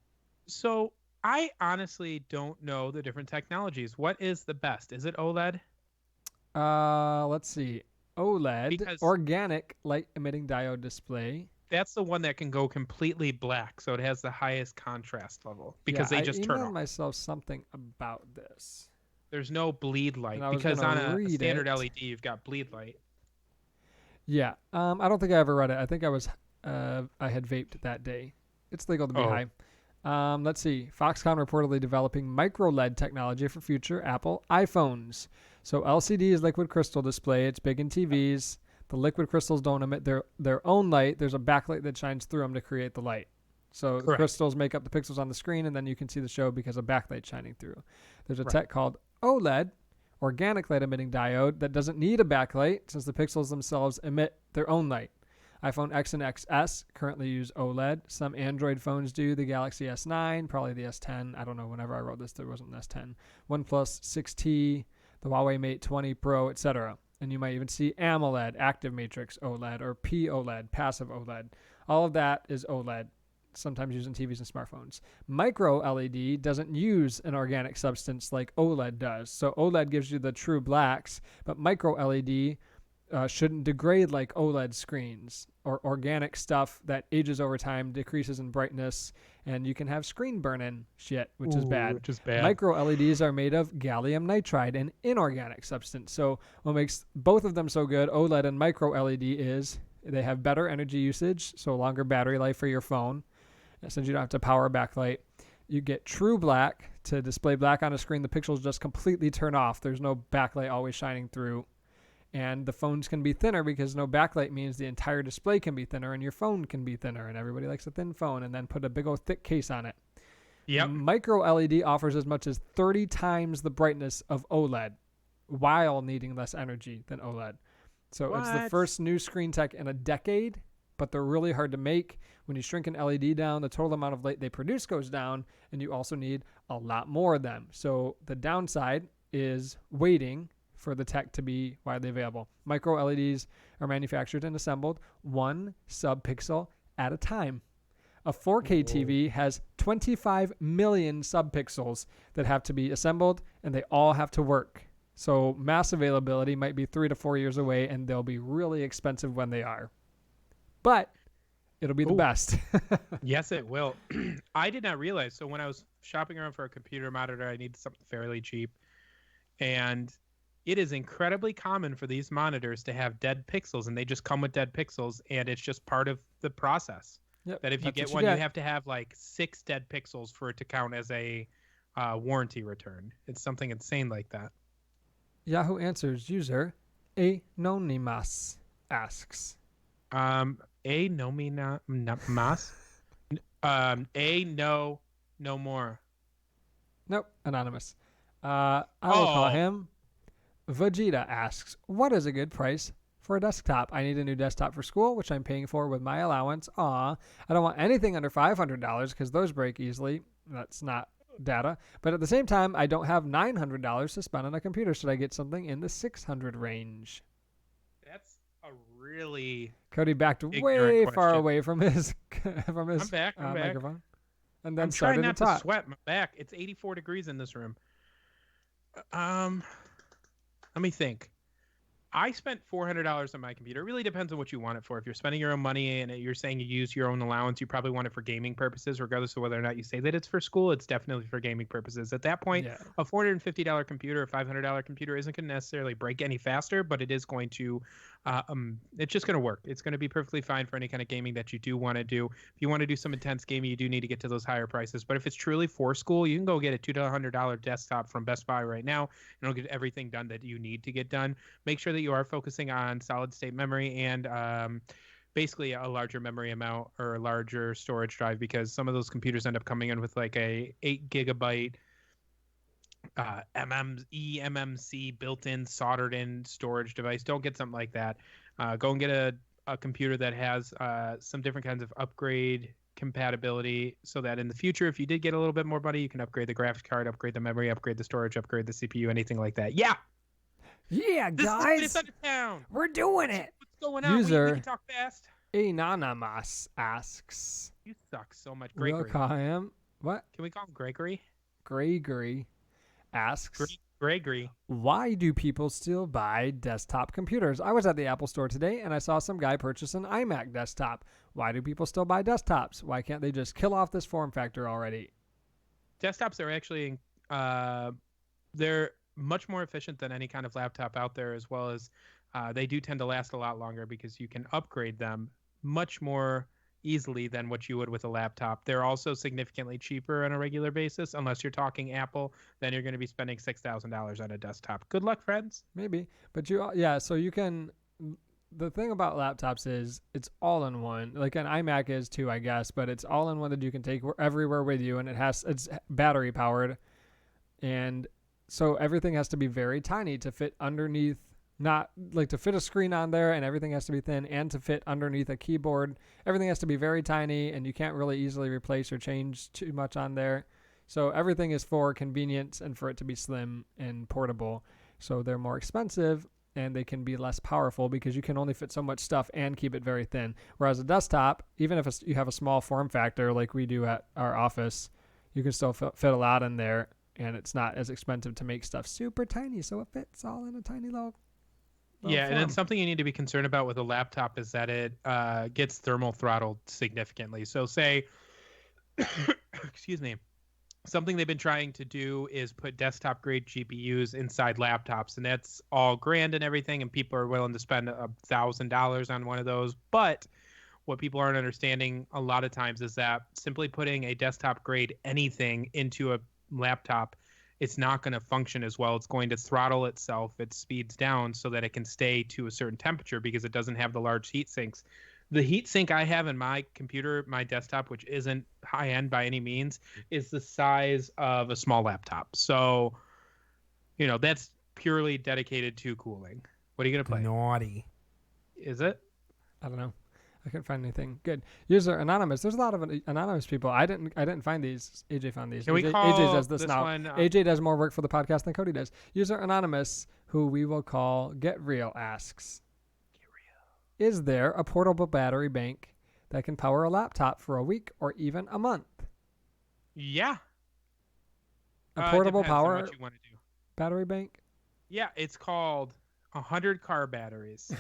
So I honestly don't know the different technologies. What is the best? Is it OLED? Let's see. OLED, Because organic light emitting diode display. that's the one that can go completely black, so it has the highest contrast level because they just turn I emailed off. myself something about this. There's no bleed light And I was because on gonna a read standard it. LED you've got bleed light. Yeah. I don't think I ever read it. I think I had vaped that day. It's legal to be high. Let's see. Foxconn reportedly developing micro LED technology for future Apple iPhones. So LCD is liquid crystal display. It's big in TVs. The liquid crystals don't emit their own light. There's a backlight that shines through them to create the light. So the crystals make up the pixels on the screen, and then you can see the show because of backlight shining through. There's a tech called OLED, organic light emitting diode, that doesn't need a backlight since the pixels themselves emit their own light. iPhone X and XS currently use OLED. Some Android phones do. The Galaxy S9, probably the S10. I don't know. Whenever I wrote this, there wasn't an S10. OnePlus 6T, the Huawei Mate 20 Pro, etc. And you might even see AMOLED, active matrix OLED, or POLED, passive OLED. All of that is OLED, sometimes used in TVs and smartphones. Micro LED doesn't use an organic substance like OLED does. So OLED gives you the true blacks, but micro LED shouldn't degrade like OLED screens or organic stuff that ages over time, decreases in brightness, and you can have screen burn-in shit, which is bad. Micro LEDs are made of gallium nitride, an inorganic substance. So what makes both of them so good, OLED and micro LED, is they have better energy usage, so longer battery life for your phone, since you don't have to power a backlight. You get true black. To display black on a screen, the pixels just completely turn off. There's no backlight always shining through. And the phones can be thinner because no backlight means the entire display can be thinner and your phone can be thinner. And everybody likes a thin phone, and then put a big old thick case on it. Yep. Micro LED offers as much as 30 times the brightness of OLED while needing less energy than OLED. So it's the first new screen tech in a decade, but they're really hard to make. When you shrink an LED down, the total amount of light they produce goes down, and you also need a lot more of them. So the downside is waiting for the tech to be widely available. Micro LEDs are manufactured and assembled 1 subpixel at a time. A 4K TV has 25 million subpixels that have to be assembled, and they all have to work. So mass availability might be 3 to 4 years away, and they'll be really expensive when they are. But it'll be the best. Yes, it will. I did not realize. So when I was shopping around for a computer monitor, I needed something fairly cheap. And it is incredibly common for these monitors to have dead pixels, and they just come with dead pixels, and it's just part of the process. Yep, that if you get one, you have to have like 6 dead pixels for it to count as a warranty return. It's something insane like that. Yahoo Answers user Anonymous asks. A no me not mas. No more. Nope, anonymous. I will call Oh. him. Vegeta asks, what is a good price for a desktop? I need a new desktop for school, which I'm paying for with my allowance. Aw, I don't want anything under $500 because those break easily. That's not data. But at the same time, I don't have $900 to spend on a computer. Should I get something in the 600 range? That's a really. Cody backed Ignorant way far question. away from his I'm back. microphone, and then I'm started trying to not to talk. sweat my back. It's 84 degrees in this room. Let me think. I spent $400 on my computer. It really depends on what you want it for. If you're spending your own money and you're saying you use your own allowance, you probably want it for gaming purposes, regardless of whether or not you say that it's for school. It's definitely for gaming purposes. At that point, Yeah. a $450 computer, a $500 computer isn't going to necessarily break any faster, but it is going to, it's just going to work. It's going to be perfectly fine for any kind of gaming that you do want to do. If you want to do some intense gaming, you do need to get to those higher prices. But if it's truly for school, you can go get a $200 desktop from Best Buy right now, and it'll get everything done that you need to get done. Make sure that you are focusing on solid state memory and basically a larger memory amount or a larger storage drive, because some of those computers end up coming in with like a 8 gigabyte eMMC built-in soldered-in storage device. Don't get something like that. Go and get a computer that has some different kinds of upgrade compatibility, so that in the future, if you did get a little bit more money, you can upgrade the graphics card, upgrade the memory, upgrade the storage, upgrade the CPU, anything like that. Yeah, Yeah, this guys, is out of town. we're doing it. What's going on? User- We can talk fast. Anonymous asks. You suck so much, We'll Gregory. call him. What? Can we call him Gregory? Gregory asks. Gregory. Why do people still buy desktop computers? I was at the Apple store today and I saw some guy purchase an iMac desktop. Why do people still buy desktops? Why can't they just kill off this form factor already? Desktops are actually they're much more efficient than any kind of laptop out there, as well as they do tend to last a lot longer because you can upgrade them much more easily than what you would with a laptop. They're also significantly cheaper on a regular basis. Unless you're talking Apple, then you're going to be spending $6,000 on a desktop. Good luck, friends. Maybe. But so you can. The thing about laptops is it's all in one. Like an iMac is too, I guess, but it's all in one that you can take everywhere with you, and it's battery powered. And so everything has to be very tiny to fit underneath, not like to fit a screen on there, and everything has to be thin, and to fit underneath a keyboard. Everything has to be very tiny, and you can't really easily replace or change too much on there. So everything is for convenience and for it to be slim and portable. So they're more expensive and they can be less powerful because you can only fit so much stuff and keep it very thin. Whereas a desktop, even if you have a small form factor like we do at our office, you can still fit a lot in there, and it's not as expensive to make stuff super tiny, so it fits all in a tiny little Yeah, and then form. something you need to be concerned about with a laptop is that it gets thermal throttled significantly. So say, excuse me, something they've been trying to do is put desktop grade GPUs inside laptops, and that's all grand and everything, and people are willing to spend $1,000 on one of those. But what people aren't understanding a lot of times is that simply putting a desktop grade anything into a laptop, it's not going to function as well. It's going to throttle itself. It speeds down so that it can stay to a certain temperature because it doesn't have the large heat sinks. The heat sink I have in my computer, my desktop, which isn't high end by any means, is the size of a small laptop. So, that's purely dedicated to cooling. What are you going to play? Naughty. Is it? I don't know. I couldn't find anything good. User anonymous. There's a lot of anonymous people. I didn't find these. AJ found these. Can we AJ call does this now. one, AJ does more work for the podcast than Cody does. User anonymous, who we will call Get Real, asks, is there a portable battery bank that can power a laptop for a week or even a month? Yeah. A portable Depends on power what you want to do. battery bank? Yeah, it's called 100 car batteries.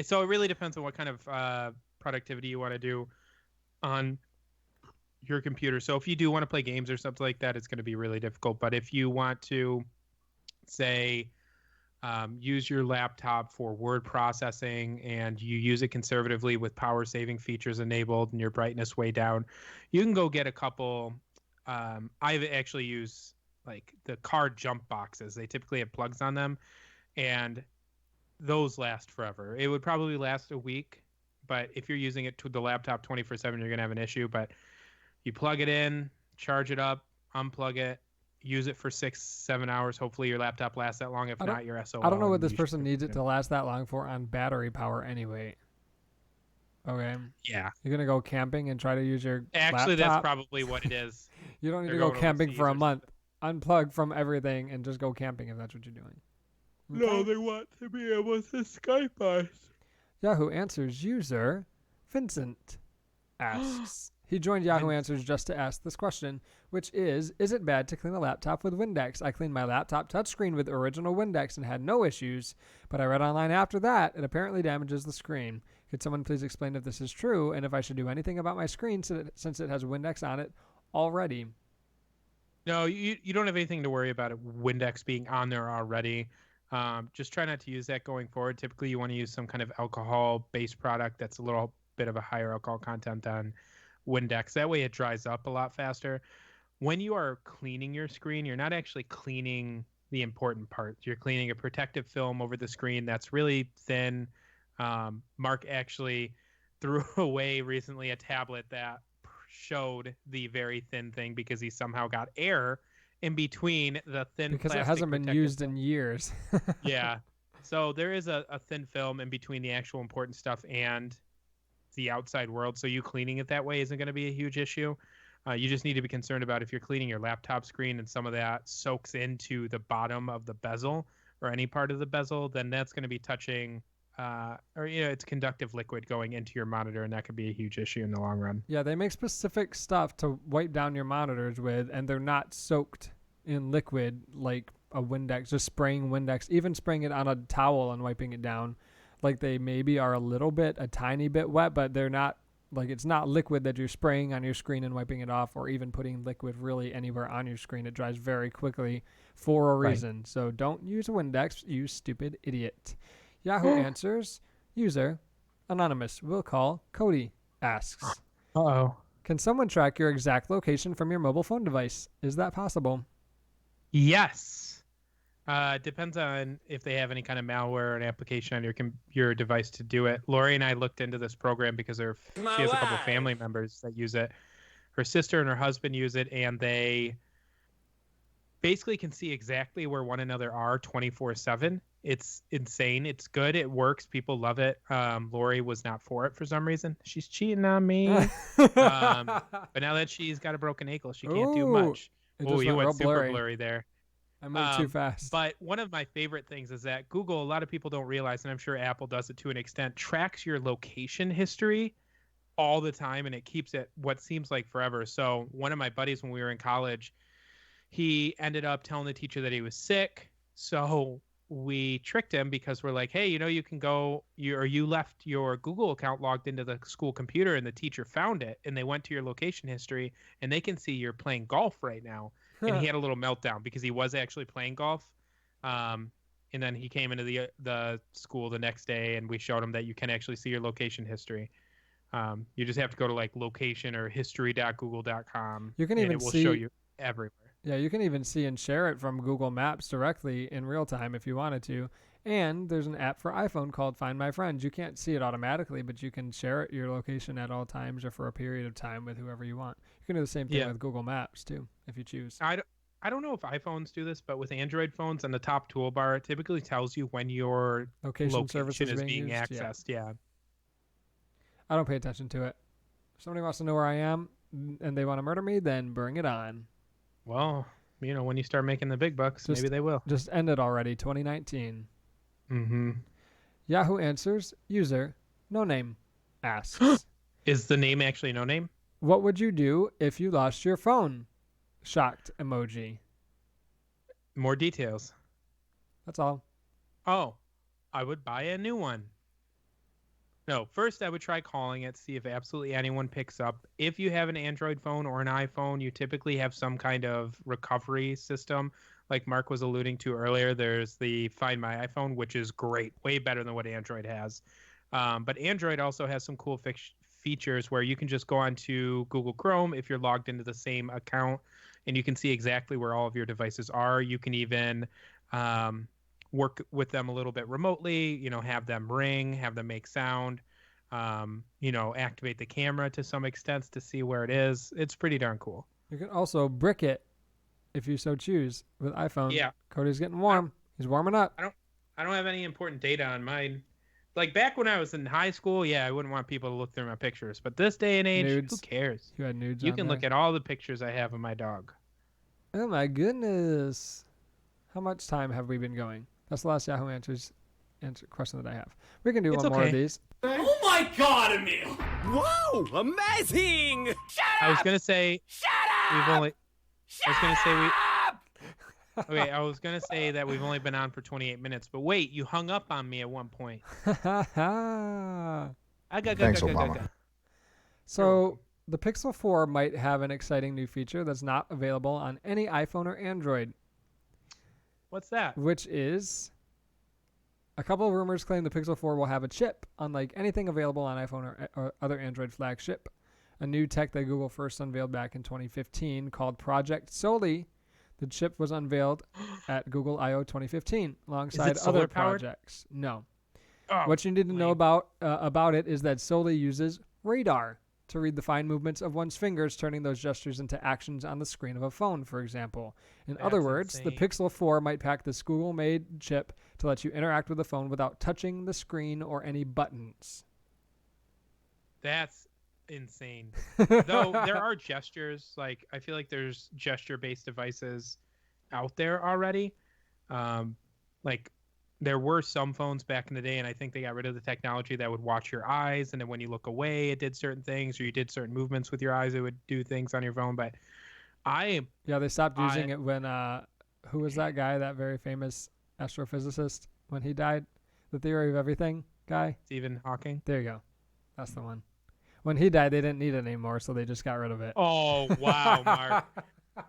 So it really depends on what kind of productivity you want to do on your computer. So if you do want to play games or something like that, it's going to be really difficult. But if you want to, say, use your laptop for word processing and you use it conservatively with power saving features enabled and your brightness way down, you can go get a couple. I've actually used like the car jump boxes. They typically have plugs on them. and those last forever. It would probably last a week, but if you're using it to the laptop 24/7, you're gonna have an issue. But you plug it in, charge it up, unplug it, use it for 6-7 hours. Hopefully your laptop lasts that long. If not, your SOL. I don't know what this person needs it to last that long for on battery power anyway. Okay. Yeah. You're gonna go camping and try to use your Actually, laptop? that's probably what it is. You don't need They're to go going camping for a overseas or month. Unplug from everything and just go camping if that's what you're doing. No, they want to be able to Skype us. Yahoo Answers user Vincent asks. He joined Yahoo Answers just to ask this question, which is it bad to clean a laptop with Windex? I cleaned my laptop touchscreen with original Windex and had no issues, but I read online after that it apparently damages the screen. Could someone please explain if this is true and if I should do anything about my screen since it has Windex on it already? No, you don't have anything to worry about Windex being on there already. Just try not to use that going forward. Typically, you want to use some kind of alcohol-based product that's a little bit of a higher alcohol content than Windex. That way it dries up a lot faster. When you are cleaning your screen, you're not actually cleaning the important parts. You're cleaning a protective film over the screen that's really thin. Mark actually threw away recently a tablet that showed the very thin thing because he somehow got air in between the thin because plastic it hasn't been used film. in years. Yeah. So there is a thin film in between the actual important stuff and the outside world. So you cleaning it that way isn't going to be a huge issue. You just need to be concerned about if you're cleaning your laptop screen and some of that soaks into the bottom of the bezel or any part of the bezel, then that's going to be touching it's conductive liquid going into your monitor, and that could be a huge issue in the long run. Yeah, they make specific stuff to wipe down your monitors with, and they're not soaked in liquid like a Windex, just spraying Windex, even spraying it on a towel and wiping it down. Like they maybe are a tiny bit wet, but they're not, like it's not liquid that you're spraying on your screen and wiping it off, or even putting liquid really anywhere on your screen. It dries very quickly for a reason. Right. So don't use a Windex, you stupid idiot. Yahoo Answers user anonymous, we'll call Cody, asks. Uh-oh. Can someone track your exact location from your mobile phone device? Is that possible? Yes. Depends on if they have any kind of malware or an application on your device to do it. Lori and I looked into this program because she has a couple of family members that use it. Her sister and her husband use it, and they basically can see exactly where one another are 24/7. It's insane. It's good. It works. People love it. Lori was not for it for some reason. She's cheating on me. But now that she's got a broken ankle, she can't do much. Oh, you went super blurry there. I moved too fast. But one of my favorite things is that Google, a lot of people don't realize, and I'm sure Apple does it to an extent, tracks your location history all the time, and it keeps it what seems like forever. So one of my buddies when we were in college, he ended up telling the teacher that he was sick. So we tricked him because we're like, hey, you can go, you left your Google account logged into the school computer, and the teacher found it, and they went to your location history, and they can see you're playing golf right now. And he had a little meltdown because he was actually playing golf. And then he came into the school the next day, and we showed him that you can actually see your location history. You just have to go to like location or history.google.com. You can and even it will see show you everywhere. Yeah, you can even see and share it from Google Maps directly in real time if you wanted to. And there's an app for iPhone called Find My Friends. You can't see it automatically, but you can share your location at all times or for a period of time with whoever you want. You can do the same thing with Google Maps too, if you choose. I don't know if iPhones do this, but with Android phones on the top toolbar, it typically tells you when your location service is being accessed. Yeah. I don't pay attention to it. If somebody wants to know where I am and they want to murder me, then bring it on. Well, when you start making the big bucks, maybe they will. Just end it already, 2019. Mm-hmm. Yahoo Answers user no name asks. Is the name actually no name? What would you do if you lost your phone? Shocked emoji. More details. That's all. Oh, I would buy a new one. No, first I would try calling it, see if absolutely anyone picks up. If you have an Android phone or an iPhone, you typically have some kind of recovery system. Like Mark was alluding to earlier, there's the Find My iPhone, which is great, way better than what Android has. But Android also has some cool features where you can just go onto Google Chrome if you're logged into the same account, and you can see exactly where all of your devices are. You can even work with them a little bit remotely, have them ring, have them make sound, activate the camera to some extent to see where it is. It's pretty darn cool. You can also brick it if you so choose with iPhone. Yeah. Cody's getting warm. He's warming up. I don't have any important data on mine. Like back when I was in high school, yeah, I wouldn't want people to look through my pictures. But this day and age, Nudes. who cares? You had nudes You on can there. look at all the pictures I have of my dog. Oh my goodness. How much time have we been going? That's the last Yahoo answer question that I have. We can do It's one more of okay. these. Oh my god, Emil! Wow, amazing! I was gonna say we've only. I was gonna say we. Okay, I was gonna say that we've only been on for 28 minutes, but wait, you hung up on me at one point. Thanks, Obama. So the Pixel 4 might have an exciting new feature that's not available on any iPhone or Android, What's that? which is a couple of rumors claim the Pixel 4 will have a chip, unlike anything available on iPhone or other Android flagship. A new tech that Google first unveiled back in 2015 called Project Soli. The chip was unveiled at Google I/O 2015 alongside other solar-powered? projects. No. Oh, What you need to know lame. about it is that Soli uses radar to read the fine movements of one's fingers, turning those gestures into actions on the screen of a phone, for example. In other That's words, the insane. Pixel 4 might pack this Google-made chip to let you interact with the phone without touching the screen or any buttons. That's insane. Though there are gestures, like I feel like there's gesture-based devices out there already. Like there were some phones back in the day, and I think they got rid of the technology that would watch your eyes, and then when you look away, it did certain things, or you did certain movements with your eyes, it would do things on your phone. But Yeah, they stopped using it when who was that guy, that very famous astrophysicist, when he died? The theory of everything guy? Stephen Hawking. There you go. That's the one. When he died, they didn't need it anymore, so they just got rid of it. Oh wow, Mark.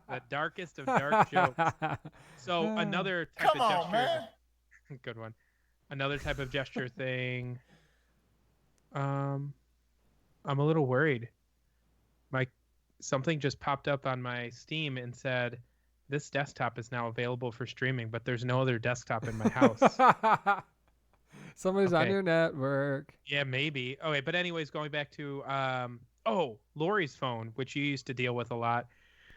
The darkest of dark jokes. So another type Come of on, gesture. man. Good one. Another type of gesture thing. I'm a little worried. Something just popped up on my Steam and said, "This desktop is now available for streaming," but there's no other desktop in my house. Somebody's on Okay. your network. Yeah, maybe. Oh wait, but anyways, going back to Lori's phone, which you used to deal with a lot,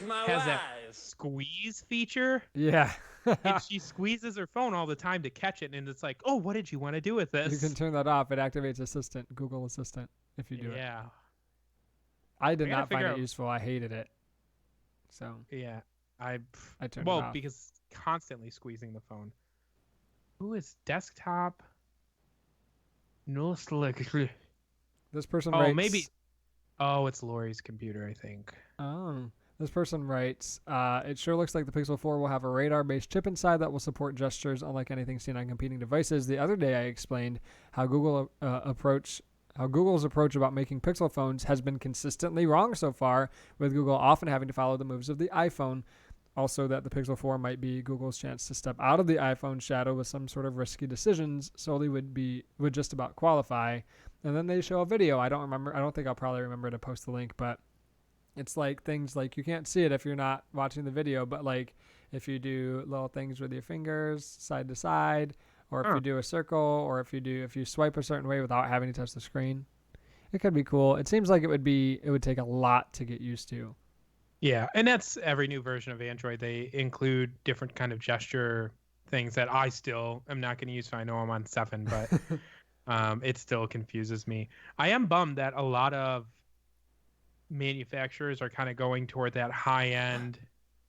has that squeeze feature. Yeah. And she squeezes her phone all the time to catch it, and it's like, oh, what did you want to do with this? You can turn that off. It activates Assistant, Google Assistant, if you do it. Yeah, I did I gotta not find figure it out- useful. I hated it. So yeah. I turned it off. because constantly squeezing the phone. Who is desktop? No select. This person Oh, writes. maybe. Oh, it's Lori's computer, I think. Oh. This person writes, it sure looks like the Pixel 4 will have a radar-based chip inside that will support gestures unlike anything seen on competing devices. The other day I explained how Google's approach about making Pixel phones has been consistently wrong so far, with Google often having to follow the moves of the iPhone. Also, that the Pixel 4 might be Google's chance to step out of the iPhone shadow with some sort of risky decisions. Soli would just about qualify. And then they show a video. I don't think I'll probably remember to post the link, but it's like things like you can't see it if you're not watching the video, but like if you do little things with your fingers side to side, or if you do a circle, or if you swipe a certain way without having to touch the screen, it could be cool. It seems like it would take a lot to get used to. Yeah, and that's every new version of Android. They include different kind of gesture things that I still am not going to use. So I know I'm on 7, but it still confuses me. I am bummed that a lot of manufacturers are kind of going toward that high-end,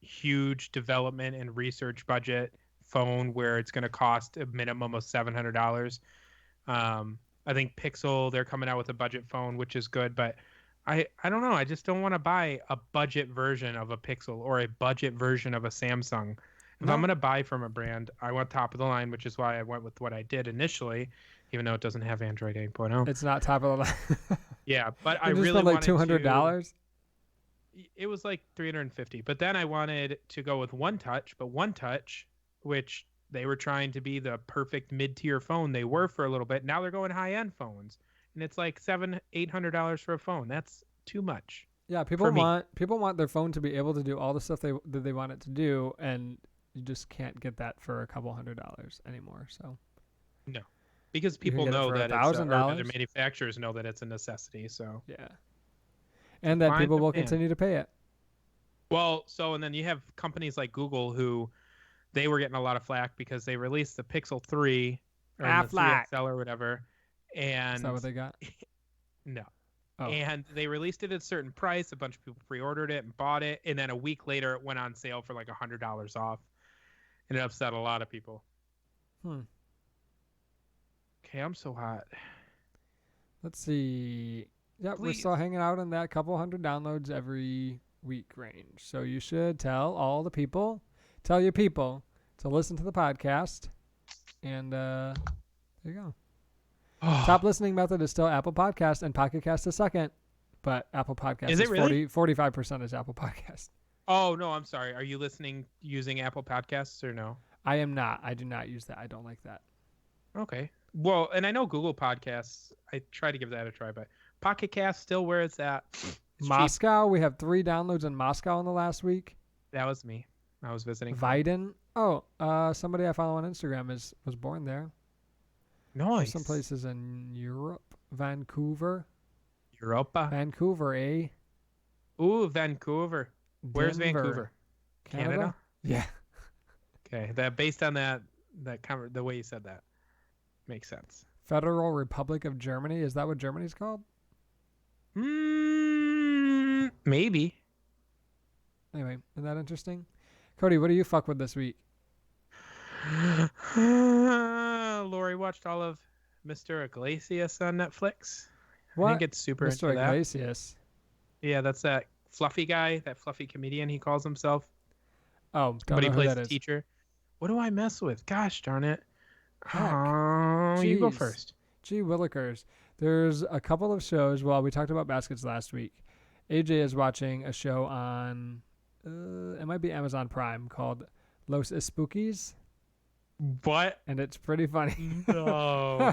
huge development and research budget phone where it's going to cost a minimum of $700. I think Pixel, they're coming out with a budget phone, which is good, but I don't know. I just don't want to buy a budget version of a Pixel or a budget version of a Samsung. If I'm going to buy from a brand, I want top of the line, which is why I went with what I did initially, even though it doesn't have Android 8.0. It's not top of the line. Yeah, but I You just really spent like wanted $200. It was like $350, but then I wanted to go with One Touch, but One Touch, which they were trying to be the perfect mid-tier phone, they were for a little bit. Now they're going high-end phones, and it's like $700-800 for a phone. That's too much. Yeah, people want their phone to be able to do all the stuff that they want it to do, and you just can't get that for a couple $100 anymore. So No, because You can people get it know for that $1,000. the manufacturers know that it's a necessity. So yeah, and that Supply and people will demand. continue to pay it. well, and then you have companies like Google who they were getting a lot of flack because they released the Pixel 3 or the 3 flack. XL or whatever, and Is that what they got? no. Oh. And they released it at a certain price. A bunch of people pre-ordered it and bought it, and then a week later, it went on sale for like $100 off, and it upset a lot of people. Okay, I'm so hot. Let's see. Yep, we're Please. still hanging out in that couple hundred downloads every week range. So you should tell your people to listen to the podcast. And there you go. Top listening method is still Apple Podcast, and Pocket Cast is second. But Apple Podcast Is it really? 45% is Apple Podcast. Oh no, I'm sorry. Are you listening using Apple Podcasts or no? I am not. I do not use that. I don't like that. Okay. Well, and I know Google Podcasts. I try to give that a try, but Pocket Cast still where it's at. It's cheap. Moscow, we have 3 downloads in Moscow in the last week. That was me. I was visiting. Viden. Oh, somebody I follow on Instagram was born there. Nice. Some places in Europe. Vancouver. Europa. Vancouver, eh? Ooh, Vancouver. Where's Denver. Vancouver? Canada? Yeah. Okay, that based on the way you said that makes sense. Federal Republic of Germany. Is that what Germany's called? Maybe. Anyway, isn't that interesting? Cody, what do you fuck with this week? Lori watched all of Mr. Iglesias on Netflix. What? I think it's super Mr. into that. Iglesias. Yeah, that's that fluffy guy, that fluffy comedian he calls himself. Oh, don't But he know who plays that the is. teacher. What do I mess with? Gosh darn it. Heck. You go Jeez. first. Gee willikers. There's a couple of shows. Well, we talked about baskets last week. AJ is watching a show on, it might be Amazon Prime, called Los Spookies, What? and it's pretty funny. No.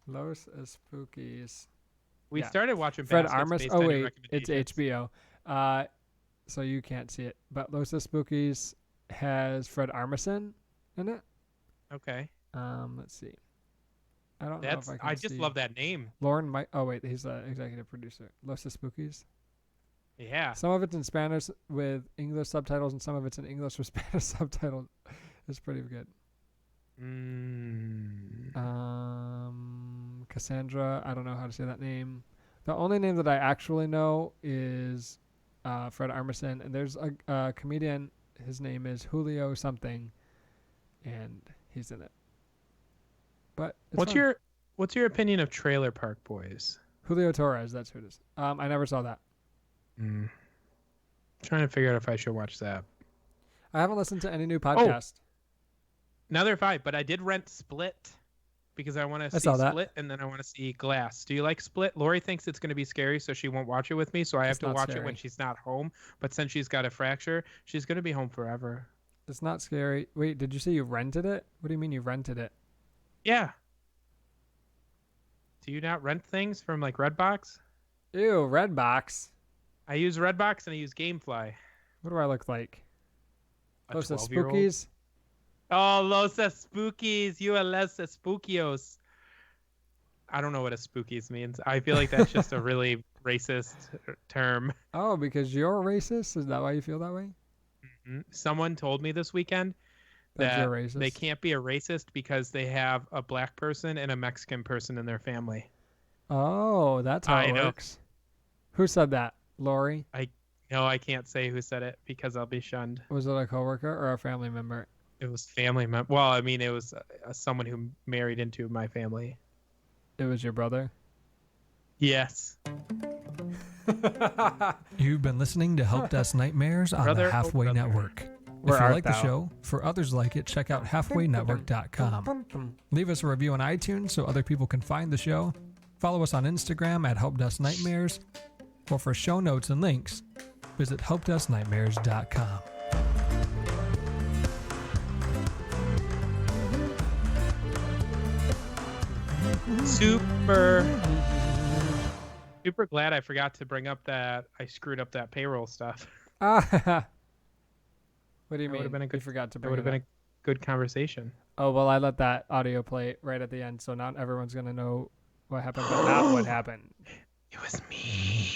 Los Spookies. We Yeah. started watching Fred Baskets Armisen. based Oh on your wait, it's recommendations. HBO. So you can't see it, but Los Spookies has Fred Armisen in it. Okay. Let's see. I don't That's know if I I can just see. love that name. Lauren Mike. Oh wait, he's the executive producer. Los Spookies. Yeah. Some of it's in Spanish with English subtitles, and some of it's in English with Spanish subtitles. It's pretty good. Cassandra. I don't know how to say that name. The only name that I actually know is Fred Armisen, and there's a comedian. His name is Julio something, and he's in it. But it's fun. What's your opinion of Trailer Park Boys? Julio Torres? That's who it is. I never saw that. Trying to figure out if I should watch that. I haven't listened to any new podcast. Neither have I, but I did rent Split because I want to see saw that. Split and then I want to see Glass. Do you like Split? Lori thinks it's going to be scary, so she won't watch it with me. So I have It's to not watch it scary. when she's not home. But since she's got a fracture, she's going to be home forever. It's not scary. Wait, did you say you rented it? What do you mean you rented it? Yeah. Do you not rent things from like Redbox? Ew, Redbox. I use Redbox and I use GameFly. What do I look like? A Los 12-year-old? Spookies? Oh, Los Spookies. You are Los Spookios. I don't know what a Spookies means. I feel like that's just a really racist term. Oh, because you're racist? Is that why you feel that way? Someone told me this weekend That that you're racist? they can't be a racist because they have a black person and a Mexican person in their family. Oh, that's how I it know. works. Who said that? Lori? No, I can't say who said it because I'll be shunned. Was it a coworker or a family member? It was family member. Well, I mean, it was someone who married into my family. It was your brother? Yes. You've been listening to Help Desk Nightmares on Brother, the oh, Halfway brother. Network. Where If you art like the thou? show, for others like it, check out halfwaynetwork.com. Leave us a review on iTunes so other people can find the show. Follow us on Instagram at Help Desk Nightmares. Or for show notes and links, visit helpdesknightmares.com. Super glad I forgot to bring up that I screwed up that payroll stuff. Ah, What do you That mean? would've been a You good- forgot to That bring would it have been up. a good conversation. Oh, well, I let that audio play right at the end, so now everyone's going to know what happened, but not what happened. It was me.